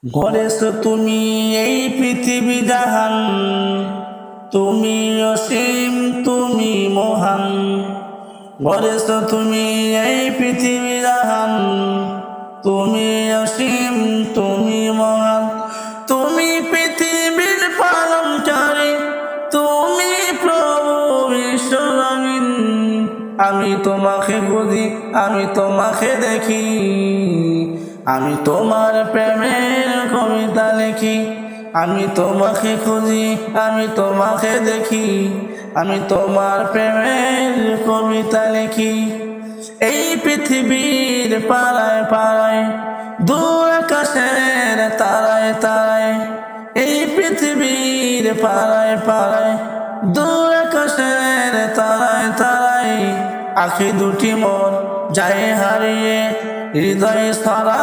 গড়েছ তুমি এই পৃথিবী জাহান, তুমি অসীম তুমি মহান। গড়েছ তুমি এই পৃথিবী জাহান, তুমি অসীম তুমি মহান। তুমি পৃথিবীর পালনকারী, তুমি প্রভু বিশ্বজনীন। আমি তোমাকে খুঁজি, আমি তোমাকে দেখি, আমি তোমার প্রেমের কবিতা লিখি। আমি তোমাকে খুঁজি, আমি তোমাকে দেখি, আমি তোমার প্রেমের কবিতা লিখি। এই পৃথিবীর পাড়ায় পাড়ায়, দূর আকাশের তারায় তারায়। এই পৃথিবীর পাড়ায় পাড়ায়, দূর আকাশের তারায় তারায়। আখি দুটি মোর যায় হারিয়ে, হৃদয় সারা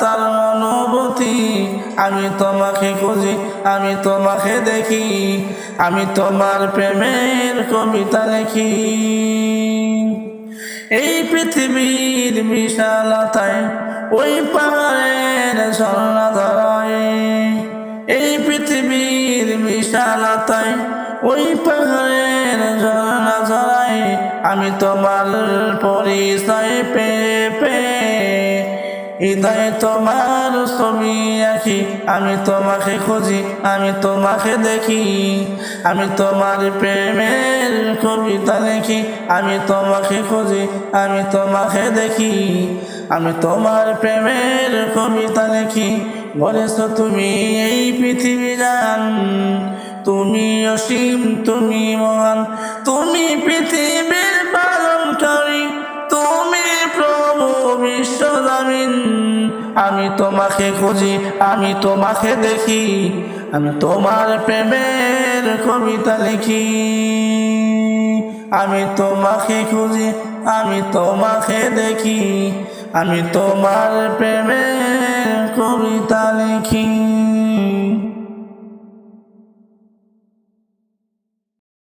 তার অনুভূতি। আমি তোমাকে খুঁজি, আমি তোমাকে দেখি, আমি তোমার প্রেমের কবিতা লিখি। এই পৃথিবীর বিশালতায়, ওই পাহাড়ের ঝর্ণা ধরায়। এই পৃথিবীর বিশালতায়, ওই পাহাড়ের ঝর্ণা ধরায়। আমি তোমার পরিচয় পেয়ে পেয়ে, হৃদয়ে তোমার ছবি আঁকি। আমি তোমাকে খুঁজি, আমি তোমাকে দেখি, আমি তোমার প্রেমের কবিতা লিখি। আমি তোমাকে খুঁজি, আমি তোমাকে দেখি, আমি তোমার প্রেমের কবিতা লিখি। গড়েছ তুমি এই পৃথিবী জাহান, তুমি অসীম তুমি মহান। তুমি পৃথিবীর পালনকারী, তুমি প্রভু বিশ্বজনীন। আমি তোমাকে খুঁজি, আমি তোমাকে দেখি, আমি তোমার প্রেমের কবিতা লিখি। আমি তোমাকে খুঁজি, আমি তোমাকে দেখি, আমি তোমার প্রেমের কবিতা লিখি।